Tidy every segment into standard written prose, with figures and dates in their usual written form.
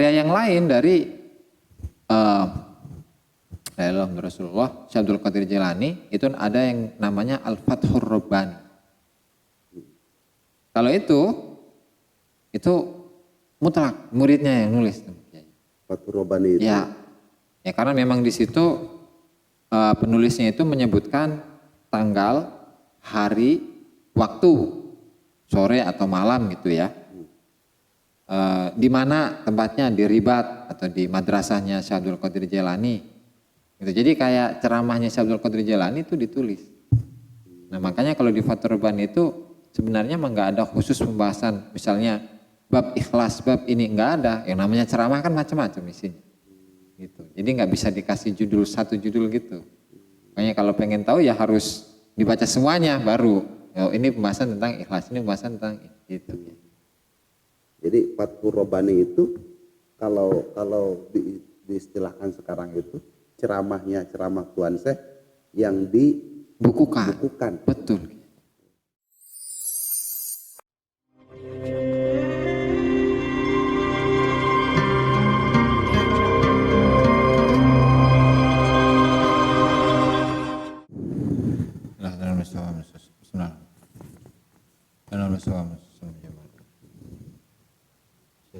karya yang lain dari Rasulullah Syekh Abdul Qadir Jilani itu ada yang namanya Al-Fathur Rabbani. Kalau itu mutlak muridnya yang nulis. Fathur Rabbani itu. Ya karena memang di situ penulisnya itu menyebutkan tanggal, hari, waktu, sore atau malam gitu ya. Di mana tempatnya, di Ribat atau di madrasahnya Syekh Abdul Qadir Jilani. Gitu. Jadi kayak ceramahnya Syekh Abdul Qadir Jilani itu ditulis. Nah makanya kalau di Fathur Rabbani itu sebenarnya memang nggak ada khusus pembahasan, misalnya bab ikhlas, bab ini nggak ada. Yang namanya ceramah kan macam-macam isinya. Gitu. Jadi nggak bisa dikasih judul satu judul gitu. Makanya kalau pengen tahu ya harus dibaca semuanya baru. Oh, ini pembahasan tentang ikhlas, ini pembahasan tentang gitu. Jadi Fathur Rabbani itu kalau diistilahkan sekarang itu ceramah Tuan Syekh yang dibukukan. Betul.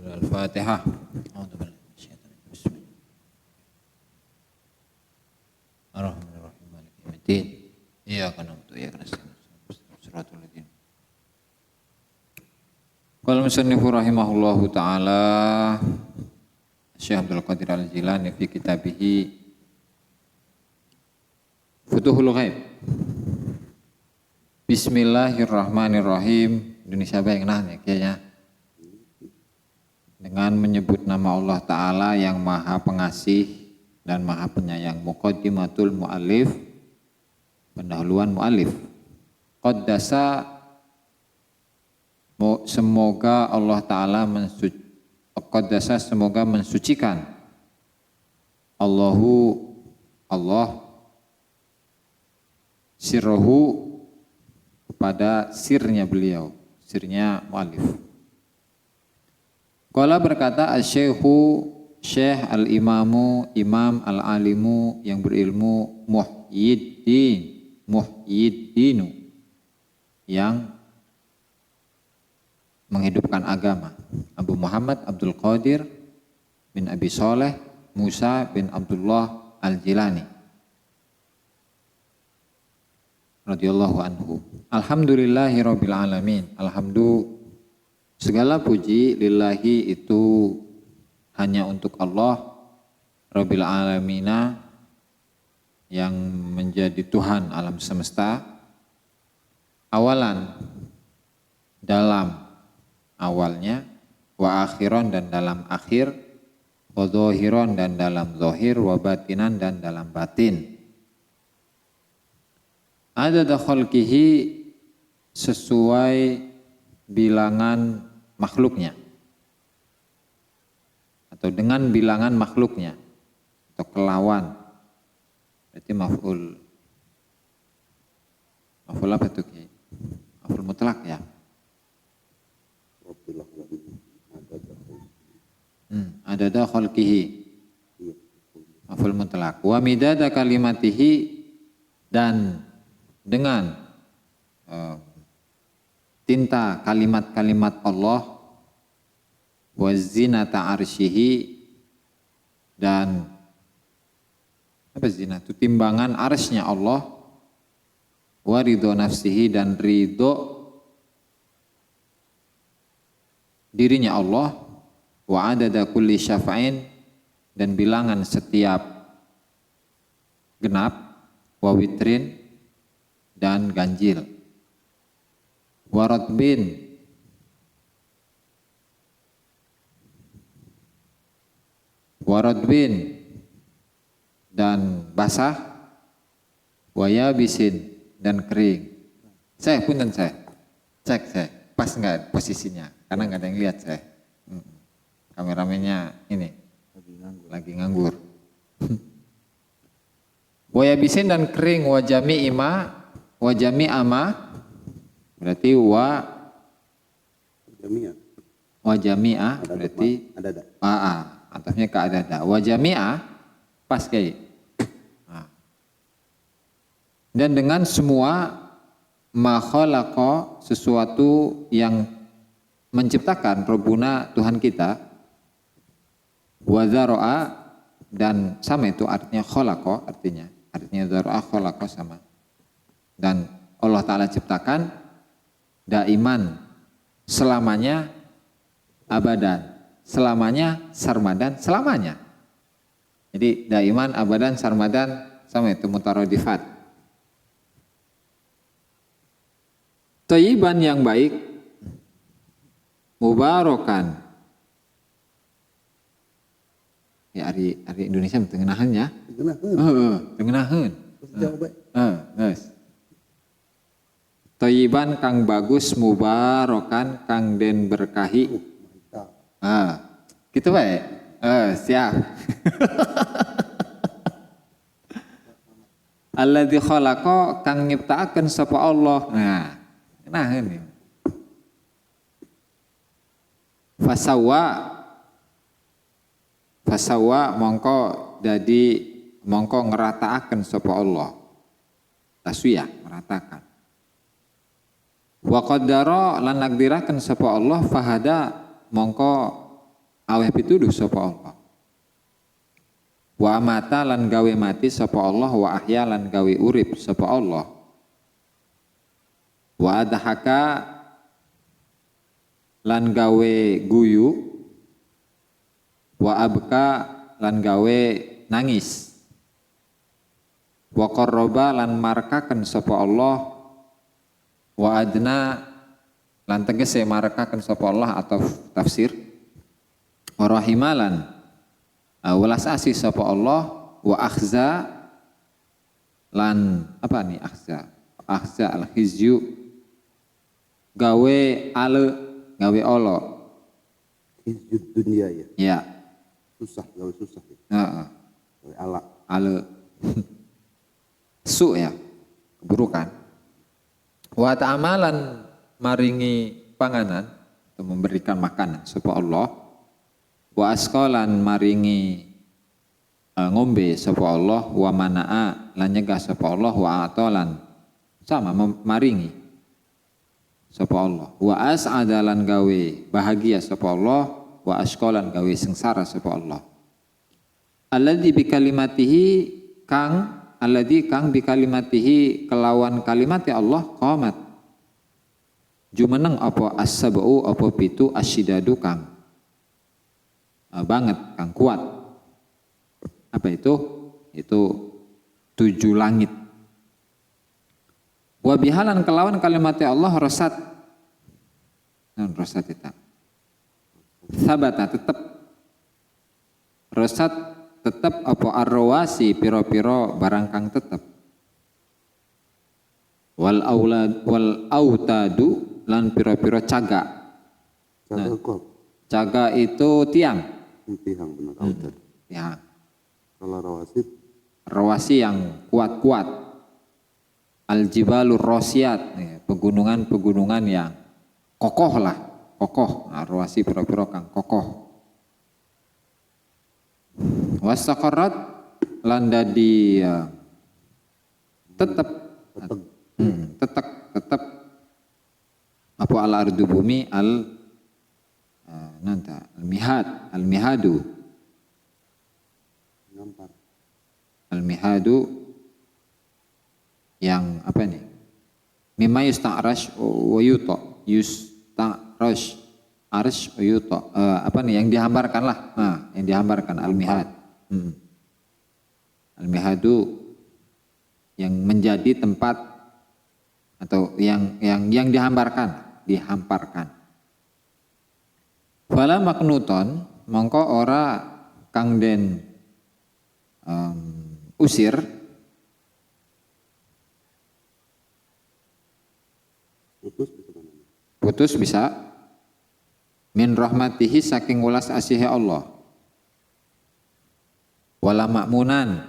Al-Fatihah. Ar-Rahmanir-Rahim. Maliki yaumiddin. Iyyaka na'budu wa iyyaka nasta'in. Shiratal ladzina. Qala musannifu rahimahullahu taala Syekh Abdul Qadir Al-Jilani fi kitabihi Futuhul Ghaib. Bismillahirrahmanirrahim. Indonesia baik nah kayaknya. Dengan menyebut nama Allah Ta'ala yang maha pengasih dan maha penyayang. Muqaddimatul mu'allif, pendahuluan mu'allif. Qaddasa, semoga Allah Ta'ala Qaddasa, semoga mensucikan. Allah sirruhu, kepada sirnya beliau, sirnya mu'allif. Qala berkata asy-syekhu Syekh al-imamu, imam al-alimu yang berilmu, Muhyiddinu yang menghidupkan agama, Abu Muhammad Abdul Qadir bin Abi Saleh Musa bin Abdullah Al-Jilani radhiyallahu anhu. Alhamdulillahirabbil alamin. Segala puji lillahi itu hanya untuk Allah Rabbil alamina yang menjadi Tuhan alam semesta, awalan dalam awalnya, wa akhiron dan dalam akhir, wa zahiron dan dalam zahir, wa batinan dan dalam batin. Adada khalqihi, sesuai bilangan makhluknya atau dengan bilangan makhluknya atau kelawan, berarti maf'ul apa tuh? Maf'ul mutlak ya. Adada khalqihi, maf'ul mutlak. Wa midada kalimatihi, dan dengan tinta kalimat-kalimat Allah, wa zinata arsyihi, dan apa zina itu timbangan arsy-nya Allah, wa ridho nafsihi, dan ridho dirinya Allah, wa adada kulli syafa'in, dan bilangan setiap genap, wa witrin, dan ganjil, waradbin, dan basah, wayabisin, dan kering. Saya punten saya cek saya pas nggak posisinya karena nggak ada yang lihat saya. Kameramennya ini lagi nganggur. Wayabisin dan kering, wajami ama, berarti wa Wa jami'ah Ada berarti ada. atafnya ke ada. Wa jami'ah pas kayak. Dan dengan semua ma khalaqa sesuatu yang menciptakan Rabbuna Tuhan kita, wa dzara'a dan sama itu artinya khalaqa artinya dzara'a khalaqa sama. Dan Allah Ta'ala ciptakan daiman selamanya abadan, selamanya sarmadan, selamanya. Jadi daiman abadan sarmadan sama itu mutaradifat. Thayyiban yang baik, mubarakan. Ya hari Indonesia tengenahannya. Tengenahan. Yes. Thayyiban kang bagus, mubarakan kang den berkahi. Gitu baik. Siap. Alladzi khalaqa kang nyiptaaken sapa Allah. Nah ini. Fasawa mongko ngerataaken sapa Allah. Taswiyah meratakan. Wa qaddara lan nagdiraken sapa Allah fahada mongko aweh pituduh sapa Allah. Wa amata lan gawe mati sapa Allah wa ahya lan gawe urip sapa Allah. Wa adhaka lan gawe guyu wa abka lan gawe nangis wa qarraba lan markaken sapa Allah wa adna lan tegese markaken sapa Allah atau tafsir wa rahimalan welas asih sapa Allah wa akhza lan apa nih akhza al khizyu gawe gawe olo Hizjud dunia ya. Ya. Gawe susah ya. Gawe Ale su ya, keburukan. Wa ta'amalan maringi panganan atau memberikan makanan sapa Allah. Wa asqalan maringi ngombe sapa Allah, wa manaa lan nyegah sapa Allah, wa atolan sama maringi sapa Allah. Wa as'adalan gawe bahagia sapa Allah, wa asqalan gawe sengsara sapa Allah. Alladzi bi kalimatihi kang bi kalimatihi kelawan kalimat Allah qamat jumeneng apa as-sab'u apa pitu asyidadu kang banget kang kuat. Apa itu? Itu 7 langit. Wa bihalan kelawan kalimat Allah rosat. Rosat itu. Sabata tetap. Rosat tetap apa arwasi piro-piro barang kang tetap. Wal autadu lan piro-piro caga. Caga itu tiang. Tiang benar autad. Ya. Kalau rawasib. Rawasi yang kuat-kuat. Al-jibalur rosiyat, pegunungan-pegunungan yang kokoh lah, kokoh. Rawasi piro-piro kang kokoh. Wastaqarrat lan dadi tetep apa al-ardu bumi al-mihadu yang apa nih? Mimma yusta'rash wa yusta'rash arsh wa yuta. Apa nih yang dihambarkan lah? Yang dihambarkan al-mihad. Al-mihadu yang menjadi tempat atau yang dihamparkan. Fala maknuton mongko ora kang den usir putus bisa min rahmatihi saking welas asihe Allah. Wala makmunan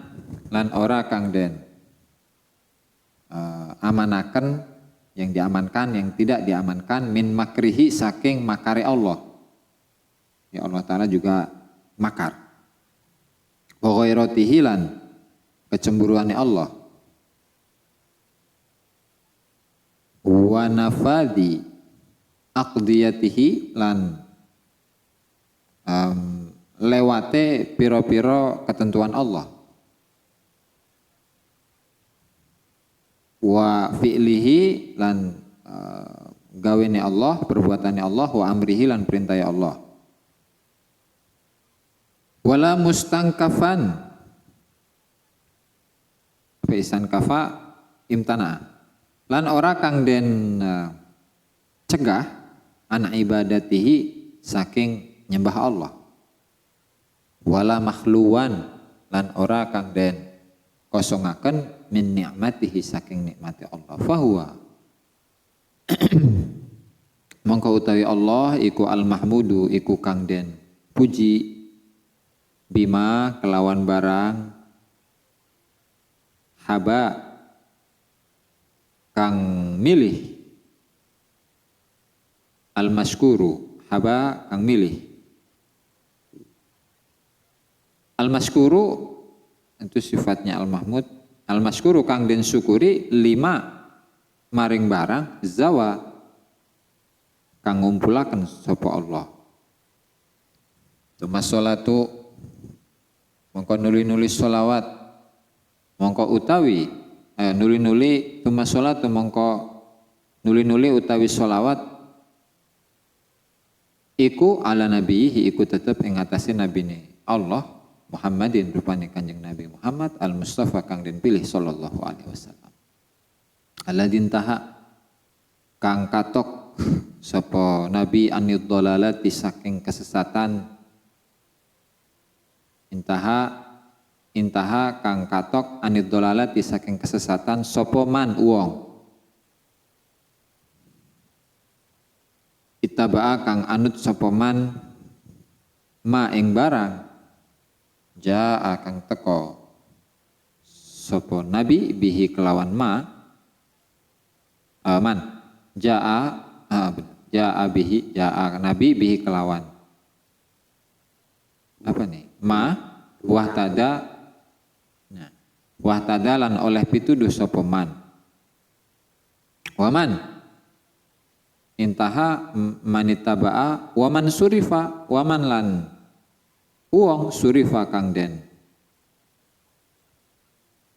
lan ora kang den amanaken yang diamankan yang tidak diamankan min makrihi saking makare Allah. Ya Allah Ta'ala juga makar. Wa ghairatihi lan kecemburuannya Allah. Wa nafadi aqdiyatihi lan lewate piro-piro ketentuan Allah. Wa fi'lihi lan gawene Allah, perbuatannya Allah, wa amrihi lan perintahnya Allah. Wala mustangkafan, isan kafa imtana, lan ora kang den cegah an ibadatihi saking nyembah Allah. Wala makhluwan lan ora kang den kosongaken min ni'matihi saking nikmati Allah. Fahuwa mongko utawi Allah iku al-mahmudu iku kang den puji bima kelawan barang haba kang milih al-maskuru haba kang milih al-maskuru itu sifatnya al-mahmud al-maskuru kang den syukuri lima maring barang zawa kang ngumpulaken sapa Allah. Tuma sholatu mongko nuli-nuli sholawat mongko utawi nuli-nuli tuma sholatu mongko nuli-nuli utawi sholawat iku ala nabihi iku tetep ing atase nabine Allah Muhammadin rupane Kanjeng Nabi Muhammad al-Mustafa kang den pilih sallallahu alaihi wasallam. Alladin taha kang katok sapa nabi anid dhalalati saking kesesatan intaha kang katok anid dhalalati saking kesesatan sapa man wong ittaba'a kang anut sapa man ma ing barang jaa kang teko sapa nabi bihi kelawan man jaa bihi jaa nabi bihi kelawan apa nih wahtada wahtada lan oleh pituduh sapa man waman intaha manitaba'a waman surifa waman lan uang surifa kang den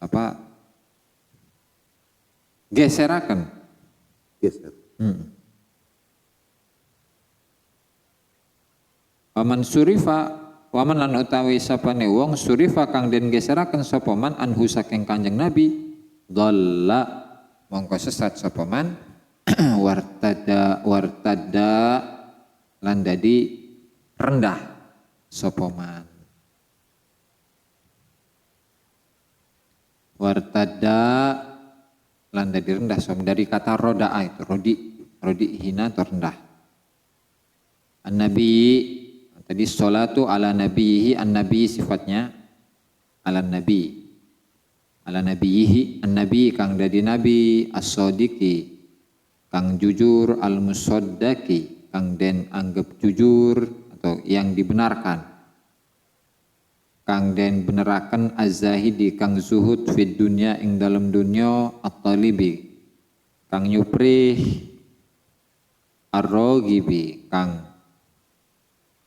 apa geseraken Geser. Waman surifa waman lan utawi sapane wong surifa kang den geseraken sapa man anhu saking Kanjeng Nabi dhalla mongko sesat sapa man wartada lan dadi rendah sapa man wartada lan dadi rendah sapa dari kata roda'a itu rodi hina atau rendah. An-nabi tadi sholatu ala nabihi an-nabi sifatnya ala nabi nabihi an-nabi kang dadi nabi as-sadiqi kang jujur al-musaddaqi kang den anggap jujur atau yang dibenarkan kang den beneraken az-zahidi kang zuhud fid dunya ing dalam dunya at-talibi kang nyuprih ar-raghibi kang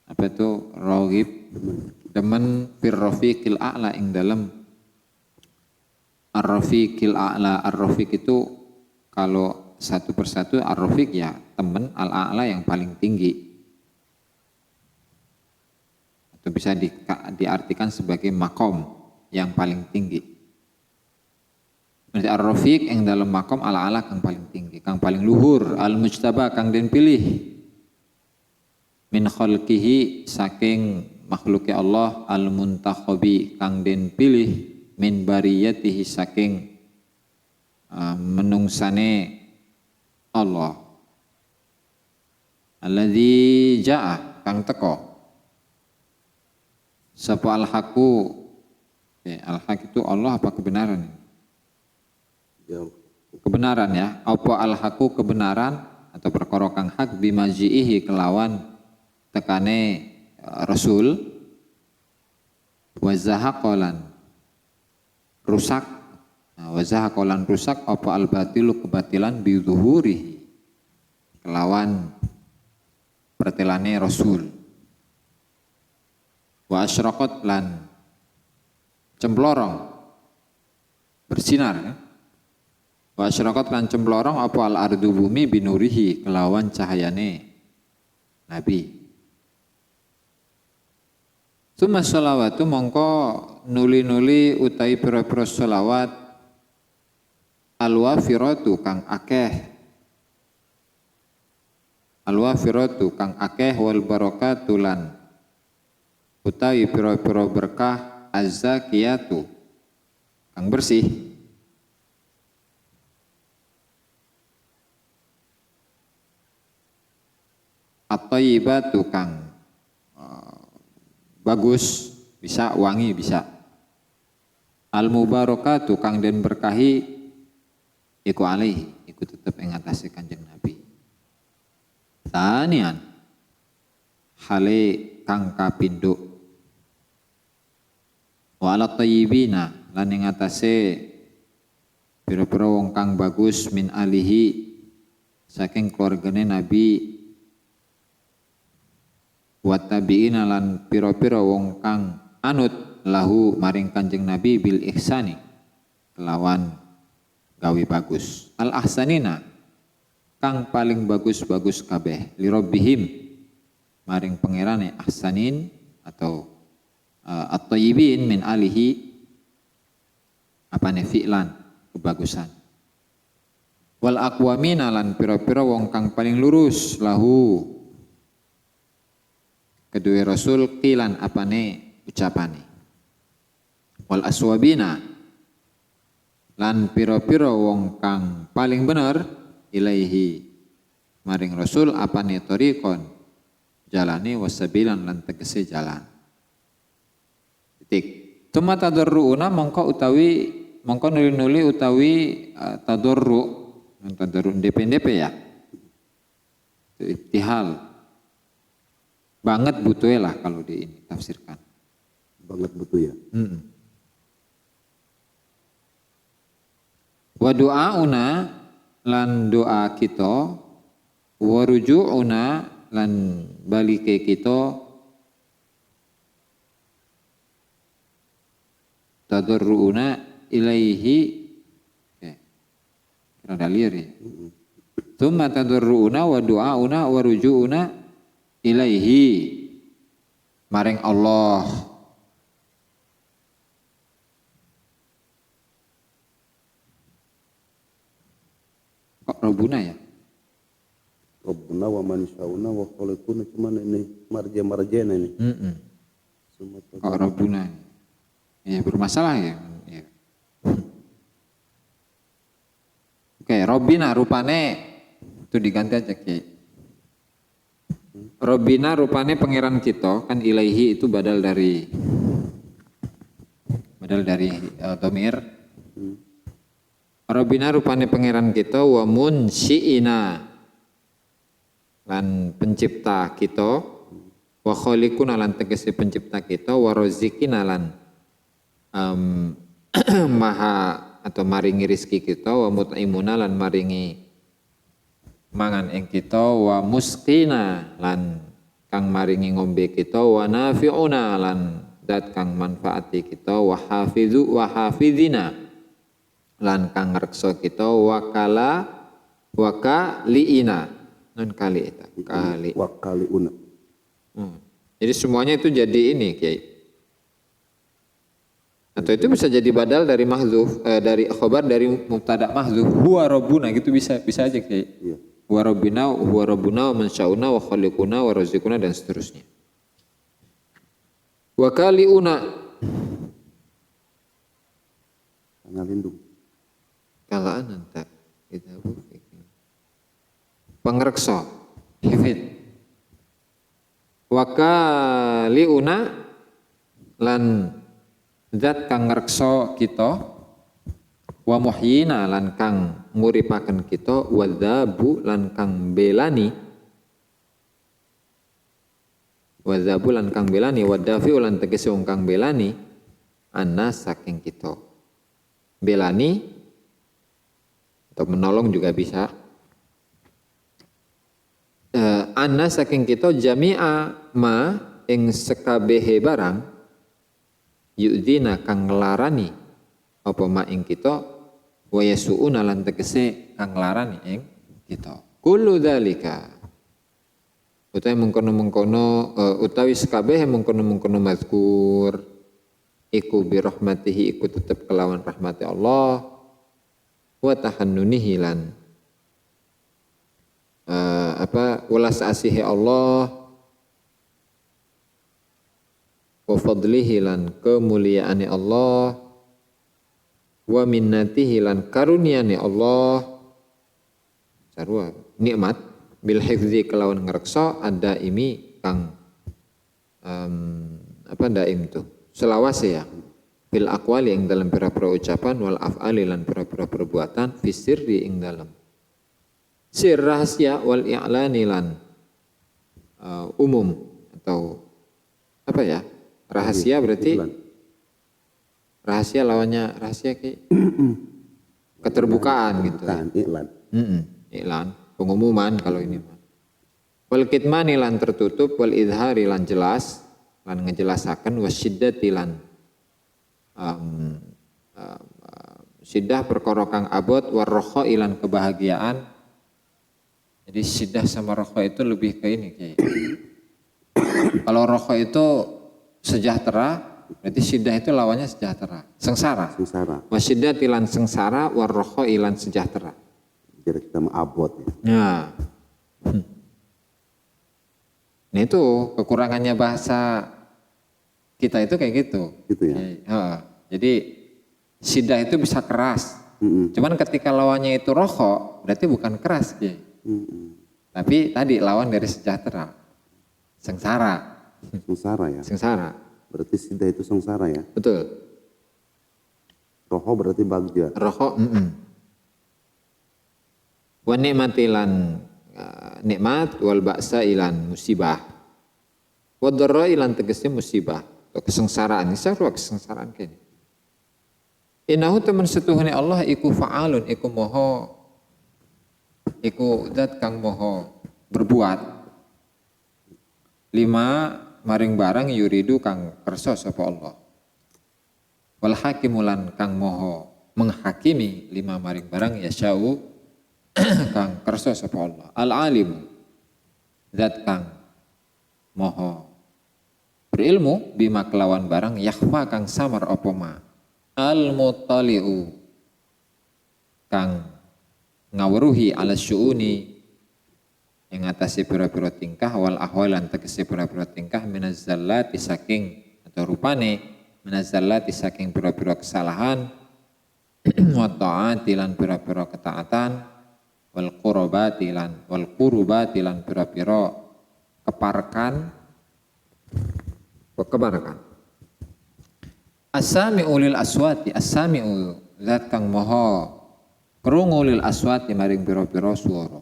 apa itu raghib demen fir rafiqil a'la ing dalam ar-rafiqil a'la. Ar-rafiq itu kalau satu persatu ar-rafiq ya teman al-a'la yang paling tinggi atau bisa diartikan sebagai makom yang paling tinggi. Berarti ar-rafiq yang dalam makom ala-ala kang paling tinggi, kang paling luhur, al-mujtaba kang den pilih min khalqihi saking makhluki Allah, al-muntakhabi kang den pilih min bariyatihi saking menungsane Allah. Alladzi ja'a kang teko sapa al-haqu al-haq itu Allah apa kebenaran? Ya. Kebenaran ya. Apa al-haqu kebenaran atau perkara kang hak bimaji'ihi kelawan tekane Rasul wa zahaqalan rusak wa zahaqalan rusak apa al batilu kebatilan bi zuhurihi kelawan pertelane Rasul wa asyraqat lan cemplorong bersinar ya? Wa asyraqat lan cemplorong apa al ardu bumi binurihi kelawan cahayane Nabi. Suma sholawatu mongko nuli-nuli utai pira-pira sholawat alwafiratu kang akeh wal barakatu lan utai pira-pira berkah azzakiyatu kang bersih. At-thayyibatu kang bagus, bisa wangi bisa. Al-mubarakatu kang den berkahi iku alaihi, iku tetep ing atase Kanjeng Nabi. Tanian hale kang kapindho. Wa ala thayyibina lan ing atase pira-pira wong kang bagus min alihi saking keluargane Nabi wa tabi'ina lan pira-pira wong kang anut lahu maring Kanjeng Nabi bil ihsani kelawan gawe bagus al ahsanina kang paling bagus-bagus kabeh li rabbihim maring pangerane ahsanin atau at-thayyibin min alihi apane fi'lan kebagusan wal aqwamina lan pira-pira wong kang paling lurus lahu kedua Rasul kilan apane ucapane wal aswabina lan pira-pira wong kang paling bener ilaihi maring Rasul apane tariqon jalane wasabilan lan tegese jalan titik tuma tadarruuna mongko nuli-nuli utawi tadarru DP ya itu iktihal banget butuh lah kalau di ini tafsirkan. Banget butuh ya. Wa du'auna lan doa kita wa ruju'una lan balike kita tadarruuna ilaihi kira dalir ya. Tsumma tadarruuna wa du'auna wa ruju'una ilaihi maring Allah kok Rabbuna ya Rabbuna wa man syauna wa khaliquna cuman ini marja-marjana ini kok Rabbuna ya bermasalah ya. Oke, Rabbina rupane itu diganti aja Ki. Rabbina rupane pangeran kita kan ilaihi itu badal dari dhamir. Rabbina rupane pangeran kita wa munsyiina lan pencipta kita wa khaliquna lan tegese pencipta kita wa razikina lan maha atau maringi rizki kita wa mut'imuna lan maringi mangan ing kita wa musqina lan kang maringi ngombe kita wa nafi'una lan dat kang manfaati kita wa hafizina lan kang ngrekso kita wa kaliina non kali itu kali wa kaliuna. Jadi semuanya itu jadi ini Kiai. Atau itu bisa jadi badal dari mahdzuf dari khabar dari mubtada mahdzuf huwa rabbuna gitu bisa aja Kiai. Iya. Huwa rabbuna wa man sya'una wa khaliquna wa razikuna dan seterusnya. Wa kaliuna Pangalindung. kalaan anta kita pangreksa hifid. Wa kaliuna lan zat kang ngreksa kita wa muhyina lan kang nguripaken kita wa dzabu lan kang belani wa dzabulan kang belani wa dafi'u lan tegese wong kang belani annas saking kita. Belani atau menolong juga bisa. Annas saking kita jami'a ma ing sekabehe barang yu'dina kang nglarani apa ma ing kita wa yasu'una lan tegese kang nglarani ing kita. Kullu dzalika utawi mengkono-mengkono utawi sekabehe mengkono-mengkono mazkur iku bi rahmatihi iku tetep kelawan rahmati Allah wa tahannunihi lan welas asihi Allah wa fadlihi lan kemuliaane Allah wa minnatihi lan karuniane Allah sarua nikmat bil hifzi kelawan ngreksa ada imi kang daim tuh selawase ya bil aqwali ing dalam pira-pira ucapan wal af'ali lan pira-pira perbuatan fi sirri ing dalam sir rahasia wal i'lani lan umum atau apa ya rahasia berarti rahasia lawannya rahasia keterbukaan gitu ya. Iklan pengumuman kalau ini wal kitmani lan tertutup wal idhari lan jelas lan ngejelasaken wasyiddati lan siddah perkara kang abot warroho ilan kebahagiaan. Jadi siddah sama roho itu lebih ke ini kayak. Kalau roho itu sejahtera, berarti siddah itu lawannya sejahtera, sengsara. Wasiddah ilan sengsara, warroho ilan sejahtera. Jadi kita abot. Ya. Nah itu kekurangannya bahasa kita itu kayak gitu. Gitu ya. Jadi siddah itu bisa keras. Cuman ketika lawannya itu roho, berarti bukan keras, tapi tadi lawan dari sejahtera, sengsara. Sengsara ya. Sengsara. Berarti siddah itu sengsara ya. Betul. Roho berarti bagja. Roho. Wa nikmatilan nikmat wal ba'sa ilan musibah. Wa dharra ilan tegesnya musibah. Kesengsaraan. Ini sarua kesengsaraan kene. Innahu temen setuhune Allah iku fa'alun iku moho iku zat kang moho berbuat lima maring barang yuridu kang kersa sapa Allah wal hakimulan kang moho menghakimi lima maring barang yasyau kang kersa sapa Allah al alim zat kang moho berilmu bima kelawan barang yakhfa kang samar apa ma al-muttali'u kang ngawruhi ala syu'uni yang atasi pira-pira tingkah wal ahwalan tegese pira-pira tingkah minazzallati saking atau rupane minazzallati saking pira-pira kesalahan wa ta'ati lan pira-pira ketaatan wal qurubati lan pira-pira keparkan As-sami'u lil aswati, as-sami'u zat kang moho krungu lil aswati maring pira-pira swara.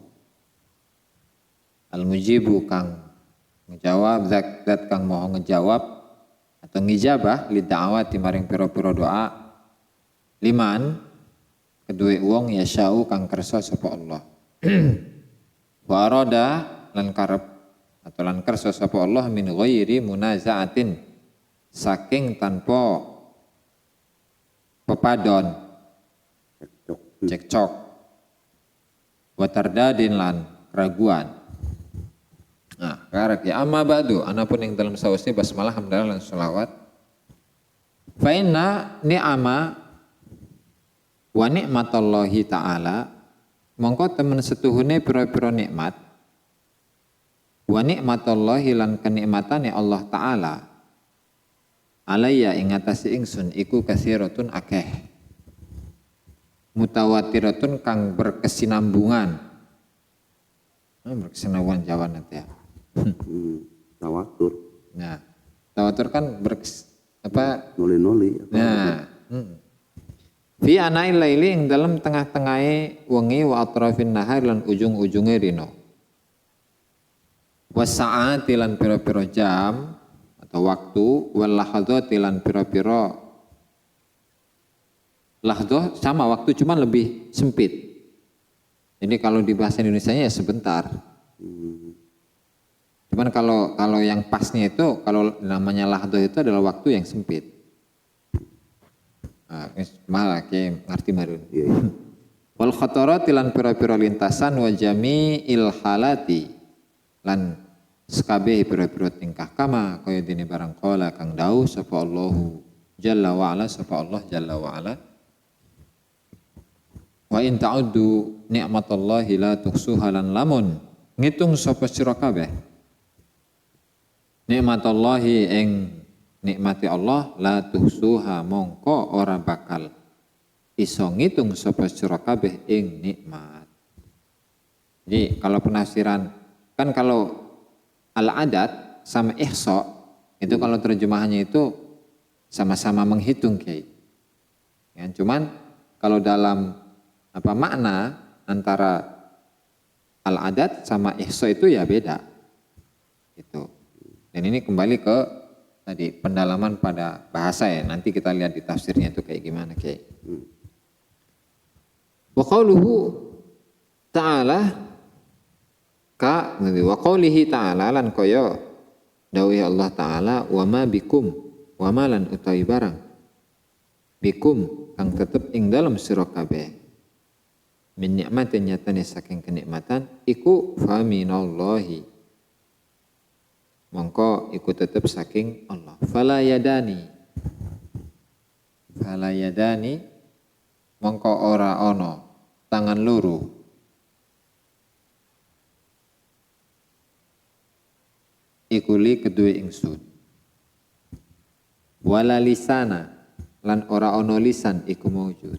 Al-mujibu kang ngejawab zat kang moho ngejawab atau ngijabah li da'awati maring pira-pira doa. Liman kedue wong yasyau kang kersa sapa Allah. Wa arada lan karep atau lan kersa sapa Allah min ghairi munaza'atin saking tanpa pepadon cekcok watardadin lan keraguan. Nah, karek ya amma ba'du anapun yang dalam sausnya basmalah hamdalah lan sholawat. Fa inna ni'ama wa ni'matallahi ta'ala mongko temen setuhune pira-pira nikmat wa ni'matallahi lan kenikmatane Allah Ta'ala alaya ing atase ingsun iku kasiratun akeh mutawatiratun kang berkesinambungan berkesinambungan Jawa nanti ya tawatur nah tawatur kan noli nah fi anail laili ing dalam tengah-tengahe wengi wa atrafin nahar lan ujung-ujunge rino Wasa'ati lan pira-pira jam atau waktu, wal lahadzati lan pira-pira lahdzah sama waktu cuman lebih sempit. Jadi kalau di bahasa Indonesianya ya sebentar. Cuman kalau yang pasnya itu kalau namanya lahdzah itu adalah waktu yang sempit. Malah kayak ngerti marun. Iya, iya. Wal khatarati lan pira-pira lintasan wa jami'il halati lan sekabeh pira-pira tingkah kama kaya dene barang qala kang dawuh sapa Allahu jalla wa ala sapa Allah jalla wa ala wa in ta'uddu ni'matallahi la tuhsuha lan lamun ngitung sapa sira kabeh nikmatallahi ing nikmati Allah la tuhsuha mongko ora bakal iso ngitung sapa sira kabeh ing nikmat. Jadi kalau penafsiran kan kalau al-adat sama ihsa itu kalau terjemahannya itu sama-sama menghitung Kiai. Ya, cuman kalau dalam apa makna antara al-adat sama ihsa itu ya beda. Gitu. Dan ini kembali ke tadi pendalaman pada bahasa ya. Nanti kita lihat di tafsirnya itu kayak gimana Kiai. Wa qauluhu ta'ala ka wa qaulihi ta'ala lan kaya dawuh Allah taala wa ma bikum wa ma lan utawi barang bikum kang tetep ing dalam sira kabeh min nikmatin nyatane saking kenikmatan iku fa minallahi mongko iku tetep saking Allah fala yadani mongko ora ana tangan loro ikuli kedua ingsun wala lisana lan ora ono lisan iku maujud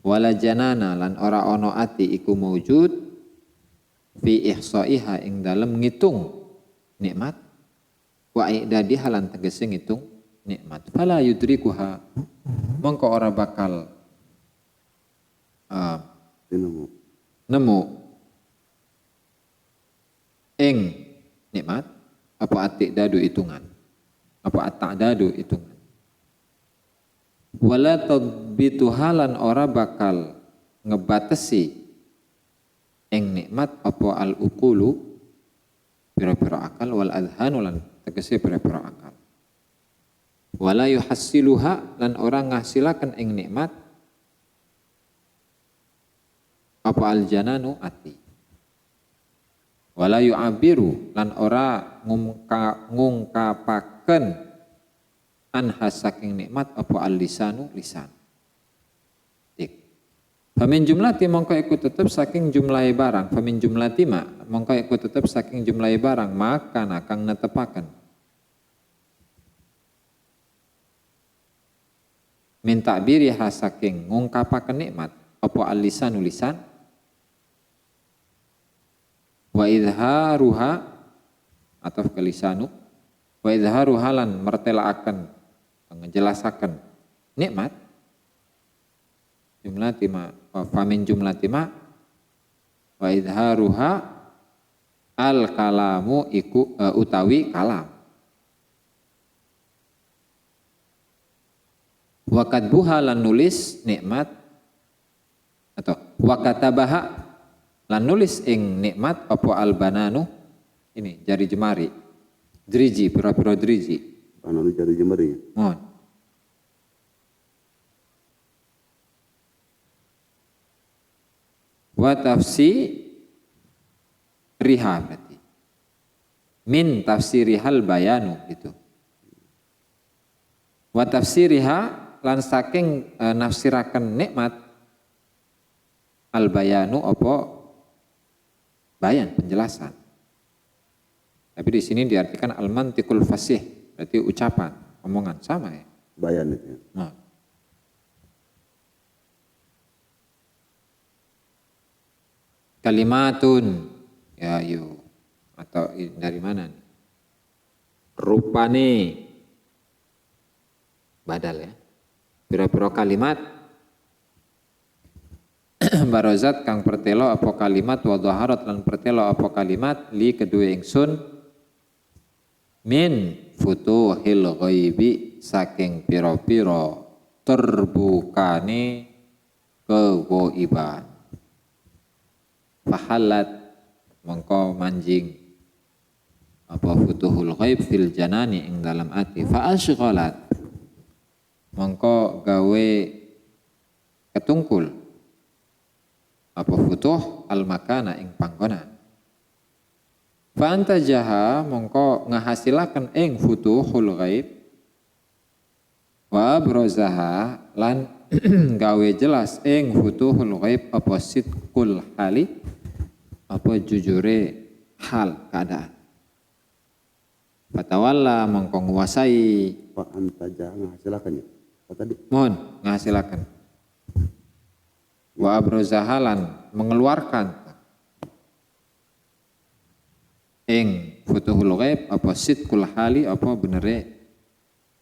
wala janana lan ora ono ati iku maujud fi ihsaiha ing dalem ngitung nikmat wa idadiha lan tegese ngitung nikmat fala yudrikuha mongko ora bakal nemu ing nikmat apa at-ta'dadu hitungan apa at-ta'dadu hitungan wala tadbitu halan ora bakal ngebatesi ing nikmat apa al-uqulu pira-pira akal wal adhanu lan tegese pira-pira akal wala yuhassiluha lan ora ngasilaken ing nikmat apa al-jananu ati wala yu'abiru lan ora ngungkapaken anha saking nikmat apa al-lisanu lisan. Famin jumlati mongko iku tetep saking jumlahe barang, famin jumlati ma mongko iku tetep saking jumlahe barang maka nakang netepaken. Min ta'biri ha saking ngungkapaken nikmat apa al-lisanu lisan wa idharuha atau kelisanu wa idharuha lan mertelaaken ngejelasaken nikmat jumlah tima famin jumlah tima wa idharuha al kalamu iku utawi kalam wa kadbuha lan nulis nikmat atau wa katabaha lan nulis ing nikmat apa albananu ini jari jemari driji pira-pira driji Bananu jari jemari. mohon wa tafsi riha berarti min tafsirihal bayanu gitu wa tafsiriha lan saking nafsiraken nikmat al bayanu apa bayan penjelasan. Tapi di sini diartikan al-mantiqul fasih, berarti ucapan, omongan sama ya. Bayan itu. Nah. Kalimatun ya yu atau dari mana nih? Rupane badal ya. Pira-pira kalimat barozat kang pertelo apa kalimat wa dhaharat lan pertelo apa kalimat li kedua ingsun min futuhil ghaibi saking pira-pira terbukane kegoiban fahalat mongko manjing apa futuhul ghaib fil janani ing dalam ati fa asghalat mongko gawe ketungkul apa futuh al makana ing panggonan fa anta jaha mongko ngahasilaken ing futuhul ghaib wa abrazaha lan gawe jelas ing futuhul ghaib apa sidqul hali apa jujure hal keadaan fatawalla mongko nguasai Pak Antaja ngasilakan ya. Apa tadi? mohon ngahasilaken wa abrazahalan mengeluarkan ing futuhul ghaib apa sidqul hali apa benere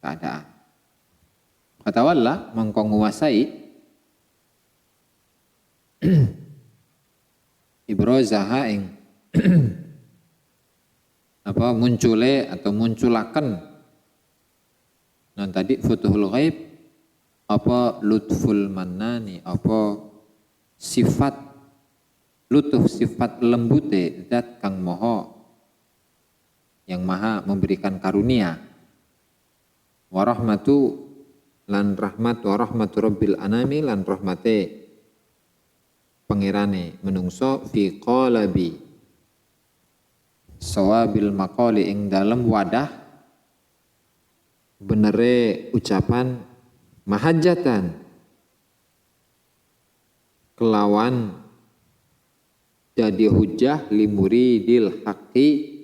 keadaan fatawalla mongko nguasai ibrozaha ing apa muncule atau munculaken non tadi futuhul ghaib apa lutful manani apa sifat lutuf sifat lembute zat kang moho yang maha memberikan karunia warahmatu lan rahmat warahmatu rabbil anami lan rahmate pengirane menungso fi qalabi sawabil maqali ing dalem wadah benere ucapan mahajatan kelawan jadi hujah limuridil haqi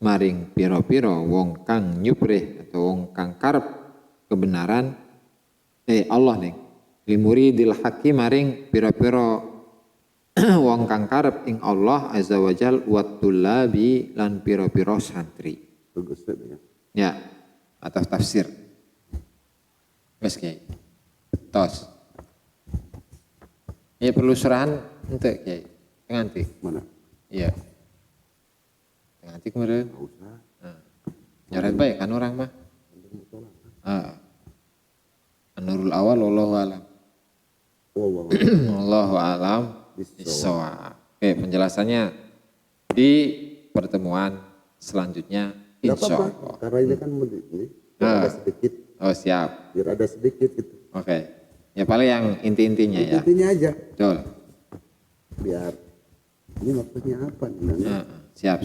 maring piro-piro wong kang nyuprih atau wong kang karep kebenaran Allah ning limuridil haqi maring piro-piro wong kang karep ing Allah azza wajal wa tullabi lan piro-piro santri. Bagus ya. Ya, atau tafsir. Wes Kiai. Tos. Ya perlu serahan ente Kiai. Nganti. Mana? Iya. Nganti kemarin. Enggak usah. Nyaret baik kan orang mah. Nurul awal wallahu alam. Wallahu Wallahu alam bissawab. Oke, penjelasannya di pertemuan selanjutnya insya Allah. Karena ini kan ini ada sedikit. Oh siap. Biar ada sedikit gitu. Oke. Ya paling yang inti-intinya ya. Intinya aja. Betul. Biar ini maksudnya apa nih? Siap.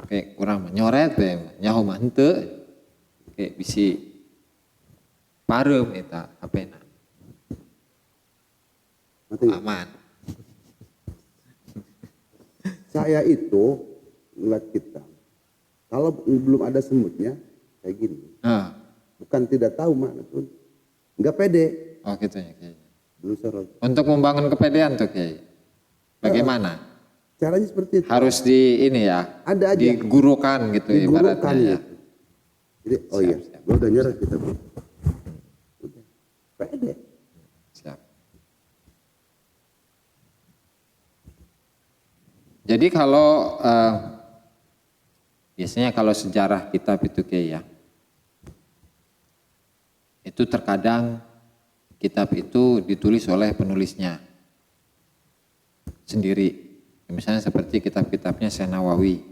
Oke, kurang menyoret deh. Nyaho mah henteu. Oke, bisi pareum eta hapena. Aman. Saya itu ngeliat kita, kalau belum ada semutnya kayak gini, bukan tidak tahu mana pun, nggak pede. Oh gitu ya Kiai. Belum serot. Untuk membangun kepedean tuh Kiai, bagaimana? Caranya seperti itu. Harus di ini ya, Ada aja. digurukan gitu ibaratnya ya. Jadi, oh iya, lo udah nyerah kita bro. Udah, pede. Siap. Jadi kalau biasanya kalau sejarah kitab itu Kiai ya, itu terkadang kitab itu ditulis oleh penulisnya sendiri. Misalnya seperti kitab-kitabnya Syekh Nawawi,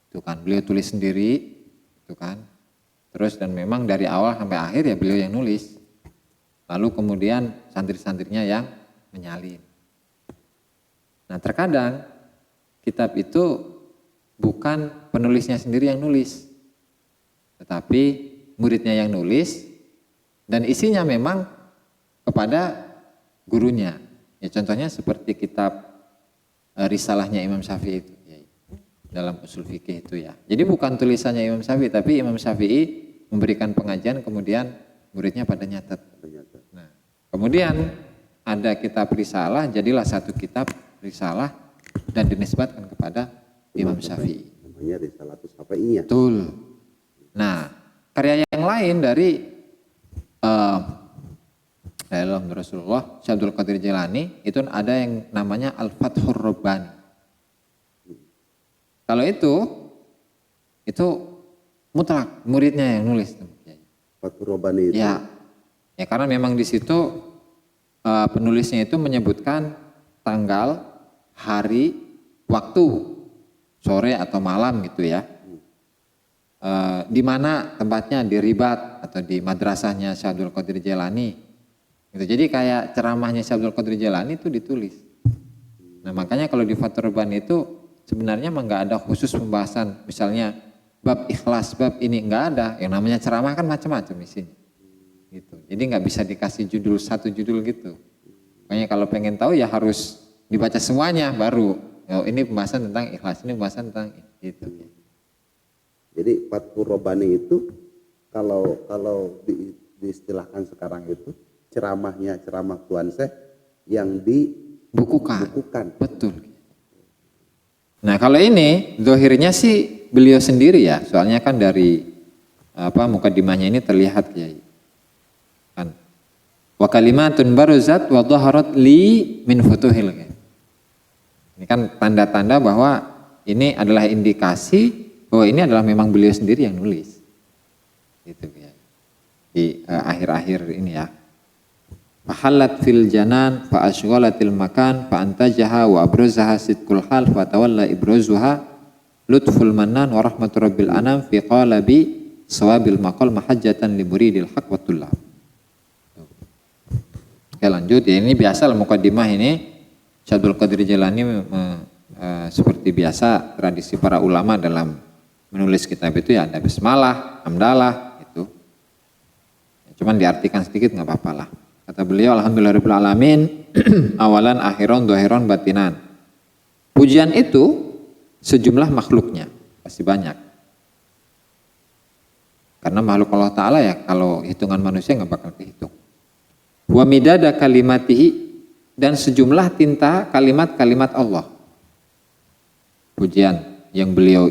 itu kan beliau tulis sendiri, itu kan. Terus dan memang dari awal sampai akhir ya beliau yang nulis. Lalu kemudian santri-santrinya yang menyalin. Nah terkadang kitab itu bukan penulisnya sendiri yang nulis, tetapi muridnya yang nulis dan isinya memang kepada gurunya. Ya contohnya seperti kitab risalahnya Imam Syafi'i itu ya, dalam usul fikih itu ya. Jadi bukan tulisannya Imam Syafi'i, tapi Imam Syafi'i memberikan pengajian kemudian muridnya pada nyatet. Nah, kemudian ada kitab risalah, jadilah satu kitab risalah dan dinisbatkan kepada Imam Syafi'i. Namanya Risalatus Syafi'iyah. Betul. Nah, karya yang lain dari dalam Rasulullah, Syekh Abdul Qadir Jilani itu ada yang namanya Al-Fathur Rabbani. Kalau itu mutlak muridnya yang nulis. Fathur Rabbani itu. Ya, karena memang di situ penulisnya itu menyebutkan tanggal, hari, waktu, sore atau malam gitu ya. Di mana tempatnya, di Ribat atau di madrasahnya Syekh Abdul Qadir Jilani. Gitu. Jadi kayak ceramahnya Syekh Abdul Qadir Jilani itu ditulis. Nah makanya kalau di Fathur Rabbani itu sebenarnya memang nggak ada khusus pembahasan, misalnya bab ikhlas, bab ini nggak ada. Yang namanya ceramah kan macam-macam isinya. Gitu. Jadi nggak bisa dikasih judul satu judul gitu. Makanya kalau pengen tahu ya harus dibaca semuanya baru. Oh, ini pembahasan tentang ikhlas, ini pembahasan tentang itu. Jadi Fathur Rabbani itu kalau diistilahkan sekarang itu ceramah Tuan Syekh yang dibukukan. Betul. Nah kalau ini zahirnya sih beliau sendiri ya, soalnya kan dari mukadimahnya ini terlihat Kiai. Kan wa kalimatun baruzat wa dhaharat li min futuhil. Ini kan tanda-tanda bahwa ini adalah indikasi bahwa ini adalah memang beliau sendiri yang nulis. Gitu ya. Di akhir-akhir ini ya. Fahallat fil janan fa ashghalatil makan fa antajaha wa abrazaha sidqul hal fa tawalla ibrazuha lutful mannan wa rahmatur rabbil anam fi qalabi sawabil maqal mahajjatan li muridil haq wa tullab. Oke lanjut ya, ini biasa mukaddimah ini Syekh Abdul Qadir Jilani seperti biasa tradisi para ulama dalam menulis kitab itu ya ada basmalah, hamdalah itu. Ya, cuman diartikan sedikit nggak apa-apa lah. Kata beliau alhamdulillahirabbil alamin awalan akhiran zahiran batinan. Pujian itu sejumlah makhluknya, pasti banyak. Karena makhluk Allah Ta'ala ya kalau hitungan manusia nggak bakal kehitung. Wa midada kalimatihi dan sejumlah tinta kalimat-kalimat Allah. Pujian yang beliau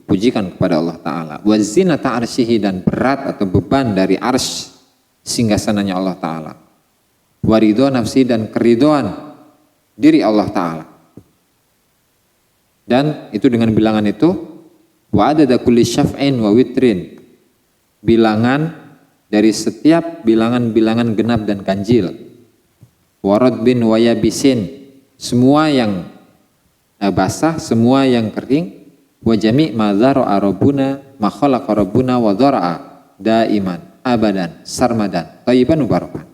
pujikan kepada Allah Ta'ala. Wa zinata arsyihi dan berat atau beban dari arsy singgasananya Allah Ta'ala. Wa ridho nafsi dan keridoan diri Allah Ta'ala. Dan itu dengan bilangan itu wa adada kulli syaf'in wa witrin, bilangan dari setiap bilangan-bilangan genap dan ganjil. Wa radbin wa yabisin, semua yang basah, semua yang kering. Wa jami' ma dzara'a rabbuna ma khalaqa rabbuna wa dzara'a daiman abadan sarmadan thayyiban mubarakan.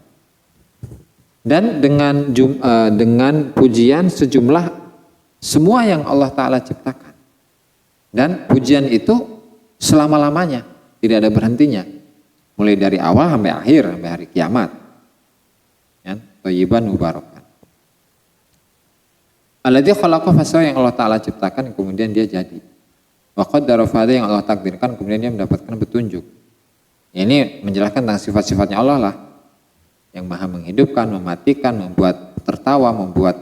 Dan dengan pujian sejumlah semua yang Allah Ta'ala ciptakan. Dan pujian itu selama-lamanya, tidak ada berhentinya. Mulai dari awal sampai akhir, sampai hari kiamat. Ya, thayyiban mubarakan. Alladzi khalaqa fasawa, yang Allah Ta'ala ciptakan kemudian dia jadi. Wa qaddara fahada, yang Allah takdirkan kemudian dia mendapatkan petunjuk. Ini menjelaskan tentang sifat-sifatnya Allah lah. Yang maha menghidupkan, mematikan, membuat tertawa, membuat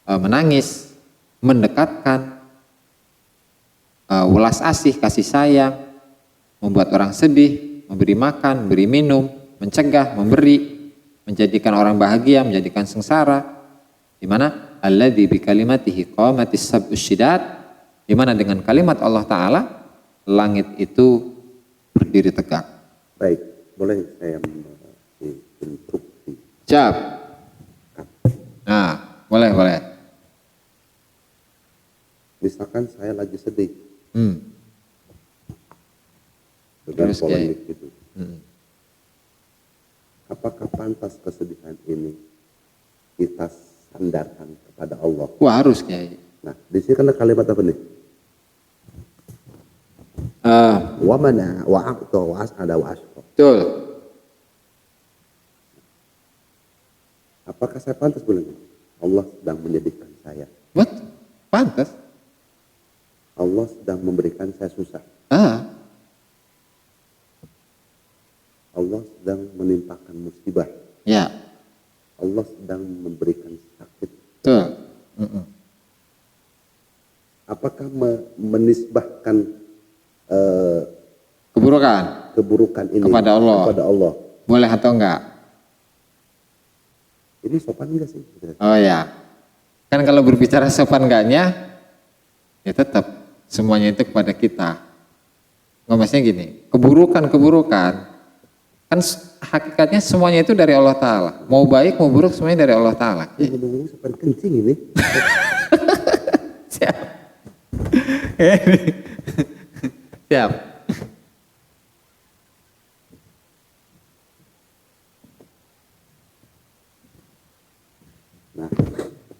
menangis, mendekatkan, welas asih, kasih sayang, membuat orang sedih, memberi makan, memberi minum, mencegah, memberi, menjadikan orang bahagia, menjadikan sengsara. Di mana alladzi bi kalimatihi qamatis sab'us syidat, di mana dengan kalimat Allah Ta'ala langit itu berdiri tegak. Baik, boleh saya instruksi? Siap. Nah, boleh. Misalkan saya lagi sedih. Dengan Terus polemik itu. Apakah pantas kesedihan ini kita sandarkan kepada Allah? Wah, harus Kiai. Nah, di sini kan ada kalimat apa nih? Wa mana wa aqta wa as'ada wa ashqa. Betul. Apakah saya pantas bilang Allah sedang menjadikan saya? Betul. Pantas. Allah sedang memberikan saya susah. Allah sedang menimpakan musibah. Ya. Allah sedang memberikan sakit. Betul. Apakah menisbahkan Keburukan ini kepada Allah. Kepada Allah? Boleh atau enggak? ini sopan enggak sih? Oh ya, kan kalau berbicara sopan enggaknya, ya tetap semuanya itu kepada kita. Nggak, maksudnya gini, keburukan kan hakikatnya semuanya itu dari Allah Ta'ala. Mau baik mau buruk semuanya dari Allah Ta'ala. Ngomong-ngomong sopan kencing ini. Siap. Siap. Nah,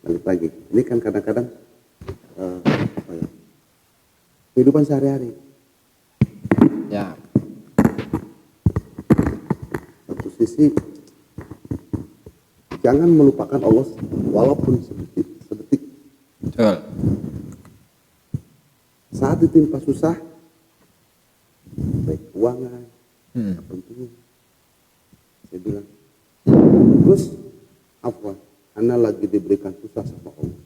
balik lagi. Ini kan kadang-kadang apa ya? Kehidupan sehari-hari. Ya. Satu sisi jangan melupakan Allah walaupun sedetik. Betul. Saat ditimpa susah, baik keuangan, kepentingan, saya bilang, terus apa? Ana lagi diberikan susah sama Allah.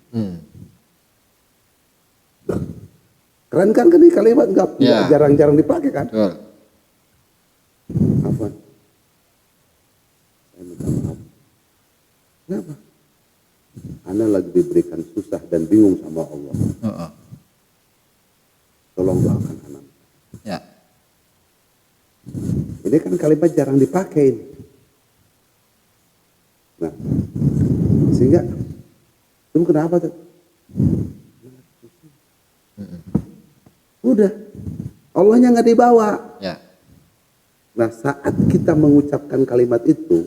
Keren kan ini kalimat nggak jarang-jarang dipakai kan? Betul. Apa? Saya minta maaf. Kenapa? Ana lagi diberikan susah dan bingung sama Allah. Tolong doakan anak. Ya. Ini kan kalimat jarang dipakai. Nah, sehingga itu kenapa tuh? Udah, Allahnya nggak dibawa. Ya. Nah, saat kita mengucapkan kalimat itu,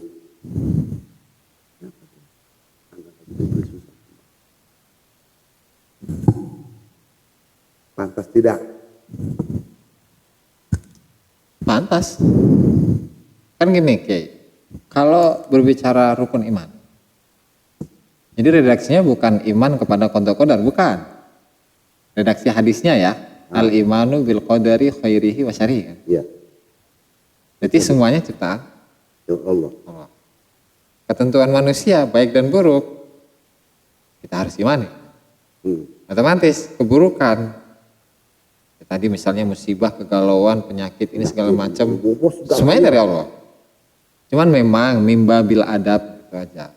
pantas tidak? Pantas. Kan gini, Kiai. Kalau berbicara rukun iman, jadi redaksinya bukan iman kepada qada qadar, bukan. Redaksi hadisnya ya, al imanu bil qadari khairihi wa syarrihi. Kan? Ya. Jadi semuanya ciptaan Allah. Allah. Ketentuan manusia baik dan buruk kita harus imani. Otomatis keburukan ya, tadi misalnya musibah, kegalauan, penyakit ini segala macam semuanya dari Allah. Cuman memang mimba bil adab itu aja.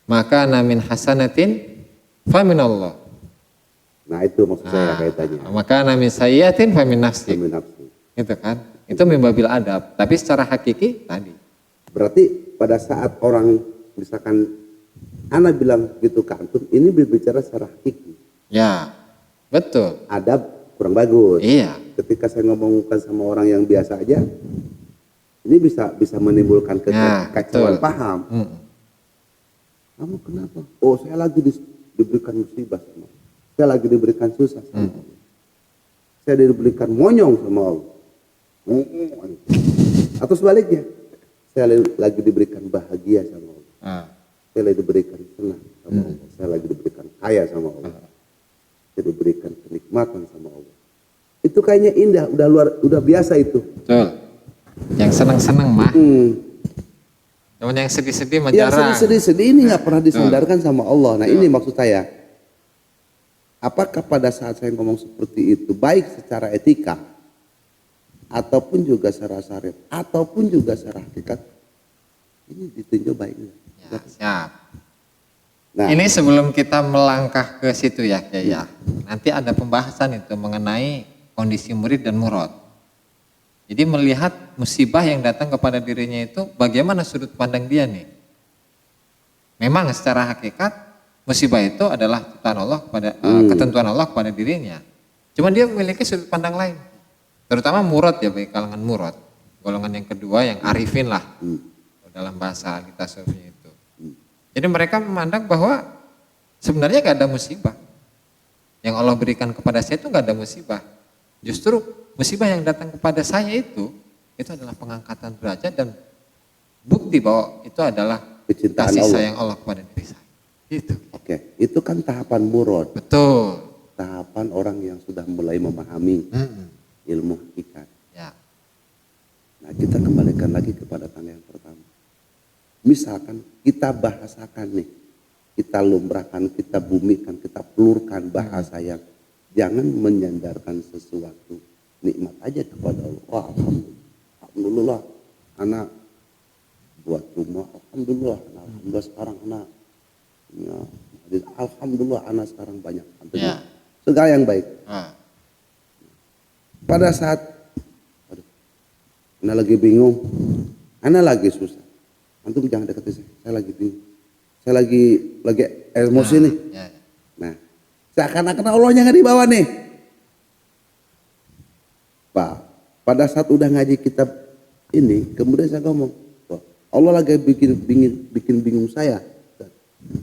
Maka namin hasanatin fa min Allah. Nah itu maksud saya kaitannya. Maka namin sayyatin fa min nafsi. Itu kan. Itu mimba bil adab. Tapi secara hakiki tadi. Berarti pada saat orang misalkan ana bilang gitu ke antum, ini berbicara secara hakiki. Ya, betul. Adab kurang bagus. Iya. Ketika saya ngomongkan sama orang yang biasa aja, ini bisa menimbulkan kekacauan paham. Kamu kenapa? Oh, saya lagi diberikan musibah sama Allah. Saya lagi diberikan susah sama Allah. Saya diberikan monyong sama Allah. Atau sebaliknya, saya lagi diberikan bahagia sama Allah. Saya lagi diberikan senang sama Allah. Saya lagi diberikan kaya sama Allah. Saya diberikan kenikmatan sama Allah. Itu kayaknya indah, udah biasa itu. Betul. Yang senang-senang mah. Cuman yang sedih-sedih mah jarang. Yang sedih-sedih ini nggak pernah disandarkan sama Allah. Nah ini maksud saya. Apakah pada saat saya ngomong seperti itu, baik secara etika, ataupun juga secara syariat, ataupun juga secara hakikat, ini ditinjau baiknya. Ya, siap. Nah, ini sebelum kita melangkah ke situ ya, ya. Nanti ada pembahasan itu mengenai kondisi murid dan murad. Jadi melihat musibah yang datang kepada dirinya itu bagaimana sudut pandang dia nih. Memang secara hakikat musibah itu adalah ciptaan Allah kepada ketentuan Allah kepada dirinya. Cuma dia memiliki sudut pandang lain. Terutama murad ya, bagi kalangan murad. Golongan yang kedua yang arifin lah. Dalam bahasa kita sufinya itu. Jadi mereka memandang bahwa sebenarnya gak ada musibah. Yang Allah berikan kepada saya itu gak ada musibah. Justru musibah yang datang kepada saya itu adalah pengangkatan derajat dan bukti bahwa itu adalah kasih sayang Allah kepada diri saya. Gitu. Oke, itu kan tahapan murad. Betul. Tahapan orang yang sudah mulai memahami ilmu hakikat. Ya. Nah kita kembalikan lagi kepada tanda yang pertama. Misalkan kita bahasakan nih, kita lumrahkan, kita bumikan, kita pelurkan bahasa yang jangan menyandarkan sesuatu nikmat aja kepada Allah. Wah, alhamdulillah, anak buat rumah, alhamdulillah sekarang anak, ya, alhamdulillah anak sekarang banyak, Ya. segala yang baik. Pada saat anak lagi bingung, anak lagi susah, antum jangan dekati saya lagi bingung, saya lagi emosi nih. Ya. Nah, seakan-akan Allahnya nggak dibawa nih, Pak. Pada saat udah ngaji kitab ini, kemudian saya ngomong, wah, Allah lagi bikin bingung saya,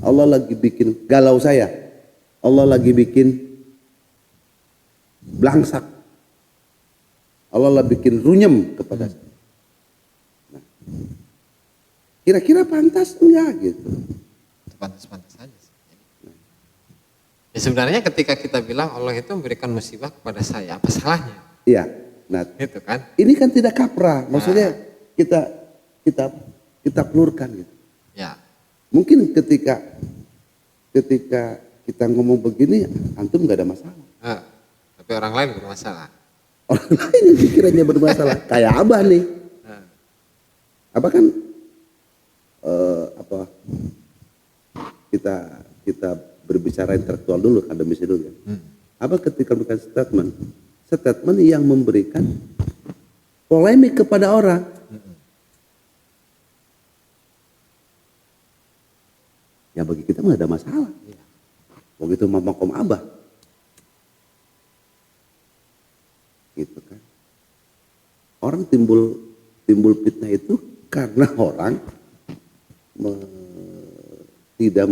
Allah lagi bikin galau saya, Allah lagi bikin blangsak, Allah lagi bikin runyem kepada saya. Nah, kira-kira pantas enggak gitu? Pantas-pantas saja sih. Ya sebenarnya ketika kita bilang Allah itu memberikan musibah kepada saya, apa salahnya? Iya. Nah, Gitu kan? ini kan tidak kaprah, maksudnya kita pelurkan gitu. Ya. Mungkin ketika kita ngomong begini, antum nggak ada masalah. Tapi orang lain bermasalah. Orang lain yang pikirannya bermasalah, kayak Abah nih. Abah kan kita berbicara intelektual dulu, akademisi dulu ya. Abah ketika memberikan statement yang memberikan polemik kepada orang. Ya bagi kita nggak ada masalah. Begitu makom Abah. Gitu kan. Orang timbul fitnah itu karena orang tidak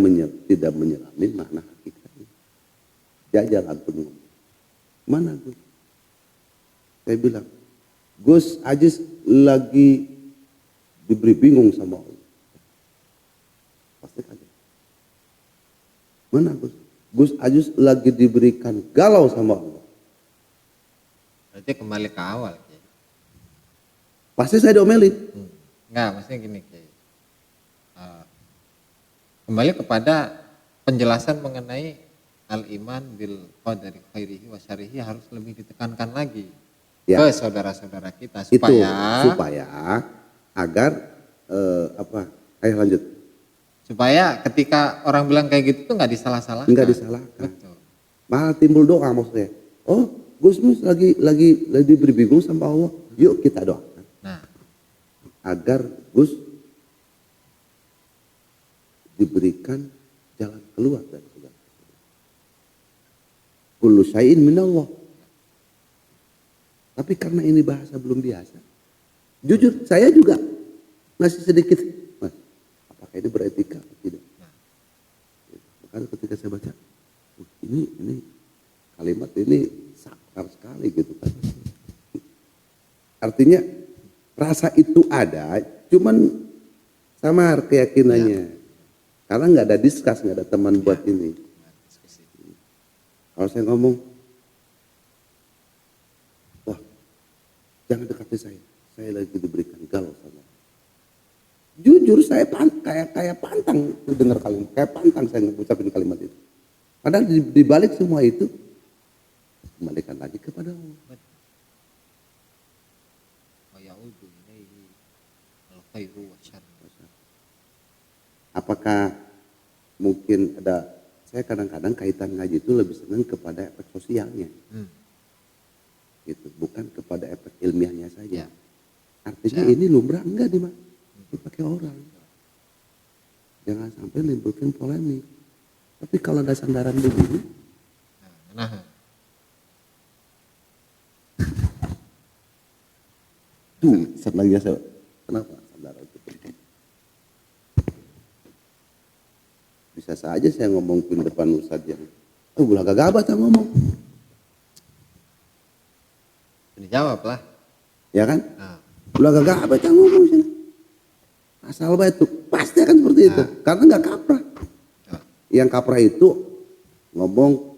menyelami makna hakikatnya. Jajal antum. Mana Gus? Saya bilang, Gus Ajis lagi diberi bingung sama Allah. Pasti kaget. Mana Gus? Gus Ajis lagi diberikan galau sama Allah. Berarti kembali ke awal, Kiai. Pasti saya diomelin. Enggak, maksudnya gini, Kiai. Kembali kepada penjelasan mengenai al-iman bil qadari khairihi wa syarrihi harus lebih ditekankan lagi ke saudara-saudara kita supaya agar ayo lanjut. Supaya ketika orang bilang kayak gitu tuh nggak disalah-salahkan. Enggak disalahkan. Betul. Malah timbul doa maksudnya. Oh, Gus lagi berbingung sama Allah. Yuk kita doakan. Nah, agar Gus diberikan jalan keluar dari segala. Kullu syai'in minallah. Tapi karena ini bahasa belum biasa. Jujur, saya juga masih sedikit, Mas, apakah ini beretika atau tidak? Makanya ketika saya baca, ini kalimat ini sakral sekali gitu kan. Artinya rasa itu ada, cuman samar keyakinannya. Karena nggak ada diskus, nggak ada teman buat ini. Kalau saya ngomong, wah, jangan dekati saya lagi diberikan galau sama. Jujur saya kayak pantang dengar kalimat, kayak pantang saya ngucapin kalimat itu. Padahal di balik semua itu, kembalikan lagi kepada Allah. Apakah mungkin ada, saya kadang-kadang kaitan ngaji itu lebih senang kepada efek sosialnya. Gitu, bukan kepada efek ilmiahnya saja. Artinya ini lumrah enggak dipakai orang. Jangan sampai menimbulkan polemik. Tapi kalau ada sandaran begini, tuh senangnya saya. Kenapa sandaran itu penting? Bisa saja saya ngomong di depan Ustadz yang, ulah gagabah tak ngomong. dijawab lah. Ya kan? Ulah gagabah tak ngomong sih. Asal baik itu pasti akan seperti itu. Karena nggak kaprah. Yang kaprah itu ngomong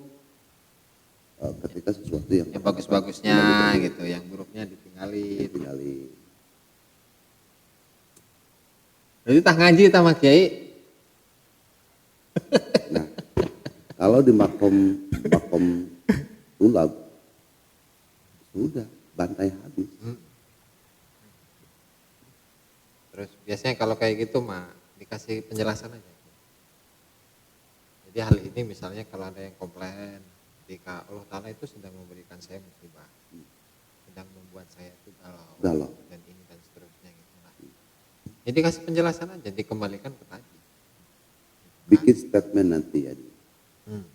ketika sesuatu yang bagus-bagusnya gitu, yang buruknya ditinggalin. Jadi tak ngaji sama Kiai. Nah, kalau di makom tulab sudah bantai habis. Terus biasanya kalau kayak gitu mah dikasih penjelasan aja. Jadi hal ini misalnya kalau ada yang komplain, ketika Allah Ta'ala itu sedang memberikan saya musibah, sedang membuat saya itu galau. Dan ini dan seterusnya gitu. Nah, jadi kasih penjelasan aja, dikembalikan ke tadi. Bikin statement nanti ya.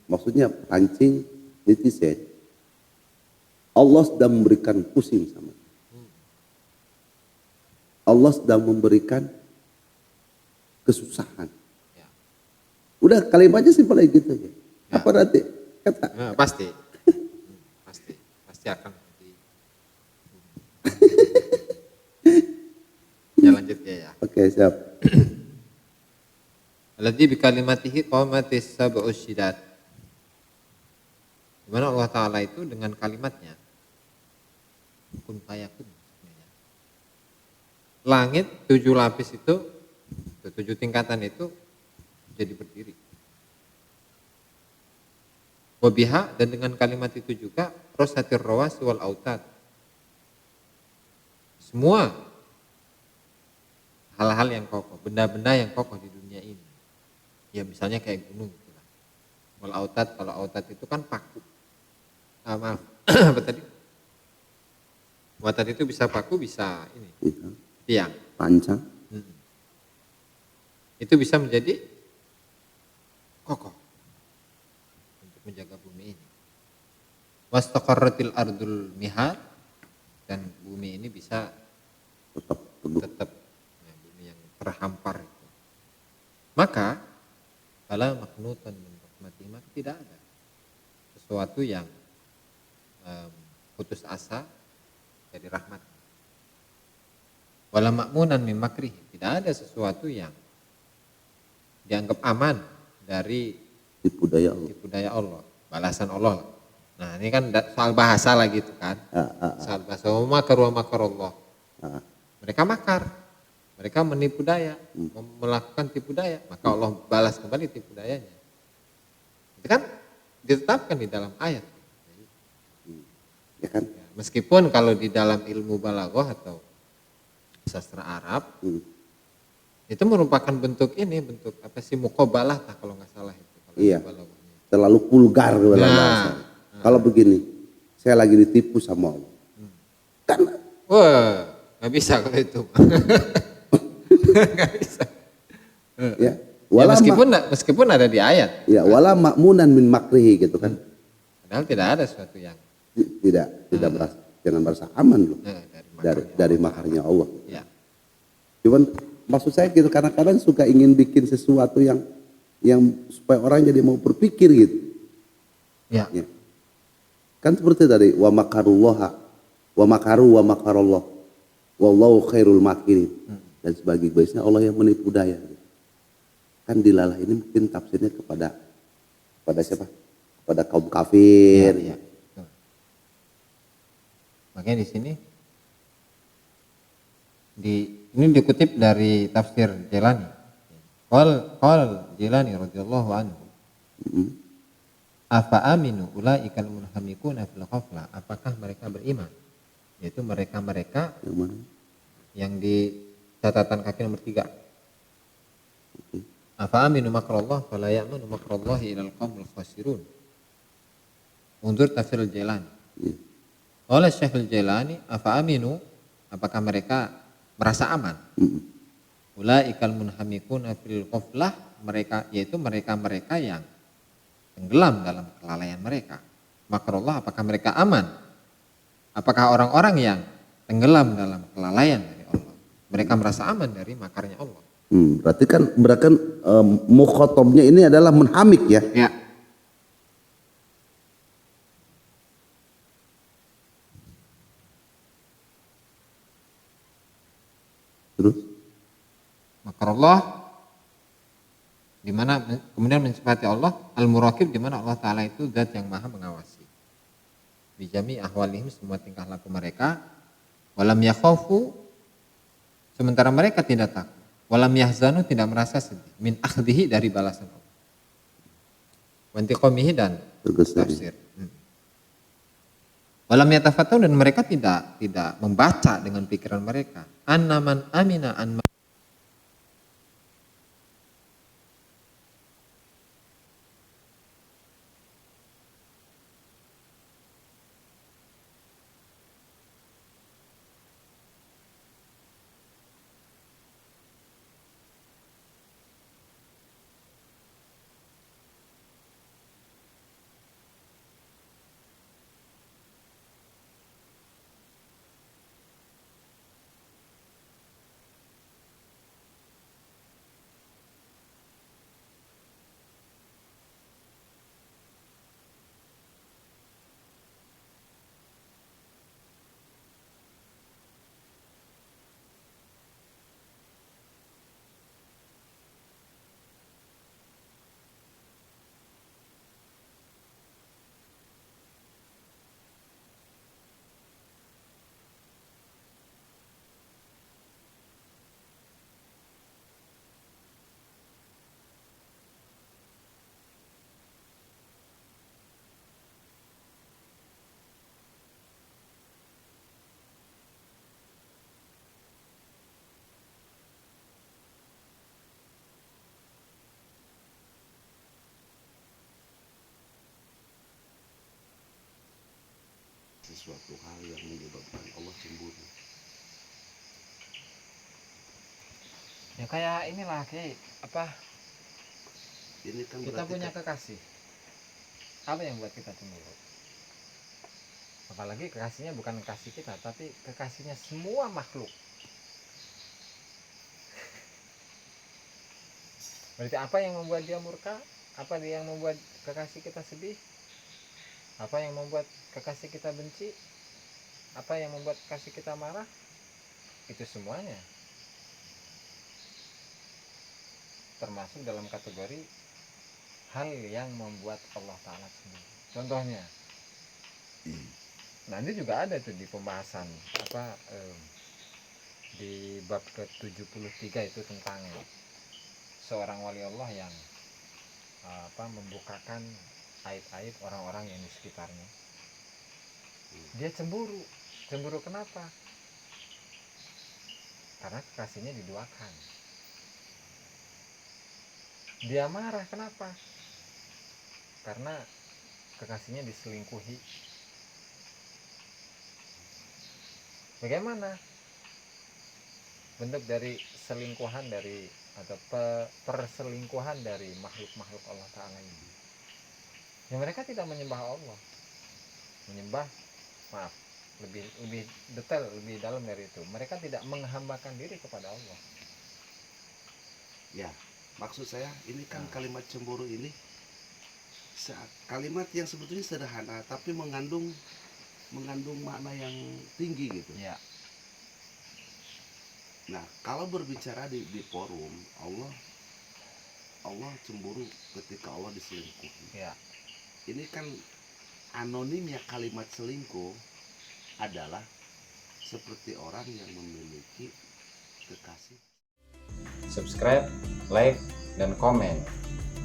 Maksudnya pancing netizen. Allah sedang memberikan pusing sama. Allah sedang memberikan kesusahan. Ya. Udah kalimatnya simpel aja gitu ya. Apa nanti kata? Nah, pasti. Pasti akan di. Ya lanjut ya. Oke, siap. Alladzi bi kalimatihi qamatis sab'u syidat. Di mana Allah Ta'ala itu dengan kalimatnya kun fayakun. Langit 7 lapis itu 7 tingkatan itu jadi berdiri. Wabiha, dan dengan kalimat itu juga rosatir rawas wal autad. Semua hal-hal yang kokoh, benda-benda yang kokoh di dunia ini. Ya misalnya kayak gunung gitu lah. Wal autad, kalau autad itu kan paku. Maaf, apa tadi? Autad itu bisa paku, bisa ini. Tiang. Pancang. Itu bisa menjadi kokoh untuk menjaga bumi ini. Wastaqarratil ardul mihar, dan bumi ini bisa Tetap teguh. ya, bumi yang terhampar itu. Maka fala maqnutan min rahmati, maka tidak ada sesuatu yang putus asa dari rahmat. Wala ma'munan min makrihi, tidak ada sesuatu yang dianggap aman dari Tipu daya Allah. tipu daya Allah, balasan Allah. Nah ini kan soal bahasa lah gitu kan. Soal bahasa wa makarullah. Mereka makar, mereka menipu daya, melakukan tipu daya, maka Allah balas kembali tipu dayanya. Itu kan ditetapkan di dalam ayat. Ya kan? Meskipun kalau di dalam ilmu balaghah atau sastra Arab itu merupakan bentuk ini, bentuk apa sih, muqabalah kalau nggak salah itu. Iya. Terlalu vulgar bahasa. Kalau begini, saya lagi ditipu sama Allah. Kan wah, nggak bisa kalau itu. Nggak bisa. ya, Ya, meskipun ada di ayat. Ya, wala ma'munan min makrihi gitu kan. Padahal tidak ada sesuatu yang Tidak berasa, jangan merasa aman loh dari makarnya Allah. Ya. Cuman maksud saya gitu, kadang-kadang suka ingin bikin sesuatu yang supaya orang jadi mau berpikir gitu. Ya. Ya. Kan seperti tadi wa makarullaha wa makaru wa makarallah wallahu khairul makirin dan sebagainya. Allah yang menipu daya. Kan dilalah ini mungkin tafsirnya kepada siapa? Kepada kaum kafir. Ya. Makanya di sini ini dikutip dari tafsir Jailani. Qal Jailani radhiyallahu anhu. Afa aminu ulaikal munhamikuna fil ghaflah, apakah mereka beriman? Yaitu mereka-mereka yang di catatan kaki nomor 3. Afa aminu makrallah fala ya'manu makrallahi ilal qaumil khasirun. Undur tafsir Jailani. Oleh Syekhul Jailani, afa aminu, apakah mereka merasa aman? Ulaikal munhamikuna fil ghaflah, mereka yaitu mereka-mereka yang tenggelam dalam kelalaian mereka. Makrullah, apakah mereka aman? Apakah orang-orang yang tenggelam dalam kelalaian dari Allah, mereka merasa aman dari makarnya Allah? Berarti kan mukhatabnya ini adalah munhamik ya. Ya. Terus Makarullah di mana kemudian mensifati Allah, al-muraqib di mana Allah Ta'ala itu zat yang maha mengawasi. Bijami ahwalihim, semua tingkah laku mereka. Walam yakhafu, sementara mereka tidak takut. Walam yahzanu, tidak merasa sedih. Min akhdihi, dari balasan Allah. Wantiqomihi, dan tafsir. Walam yatafatun, dan mereka tidak membaca dengan pikiran mereka. Annaman amina suatu hal yang menyebabkan Allah cemburu? Ya kayak inilah kayak apa? Ini kan Kita berarti punya kan, kekasih. Apa yang buat kita cemburu? Apalagi kekasihnya bukan kekasih kita, tapi kekasihnya semua makhluk. Berarti apa yang membuat dia murka? Apa yang membuat kekasih kita sedih? Apa yang membuat kekasih kita benci? Apa yang membuat kekasih kita marah? Itu semuanya termasuk dalam kategori hal yang membuat Allah Ta'ala cemburu. Contohnya, nanti juga ada tuh di pembahasan apa di bab ke-73 itu tentang seorang wali Allah yang membukakan aib-aib orang-orang yang di sekitarnya. Dia cemburu. Cemburu kenapa? Karena kekasihnya diduakan. Dia marah kenapa? Karena kekasihnya diselingkuhi. Bagaimana bentuk dari selingkuhan dari atau perselingkuhan dari makhluk-makhluk Allah Ta'ala ini? Ya mereka tidak menyembah Allah, menyembah, maaf, lebih detail, lebih dalam dari itu, mereka tidak menghambakan diri kepada Allah. ya maksud saya ini kan kalimat cemburu ini kalimat yang sebetulnya sederhana tapi mengandung makna yang tinggi gitu. Ya. Nah, kalau berbicara di forum Allah cemburu ketika Allah diselingkuhi. Ya. Ini kan anonimnya kalimat selingkuh adalah seperti orang yang memiliki kekasih. Subscribe, like, dan komen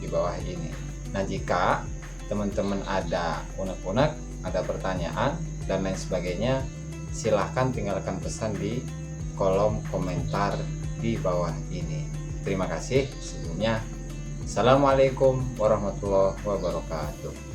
di bawah ini. Nah, jika teman-teman ada unek-unek, ada pertanyaan dan lain sebagainya, silahkan tinggalkan pesan di kolom komentar di bawah ini. Terima kasih sebelumnya. Assalamualaikum warahmatullahi wabarakatuh.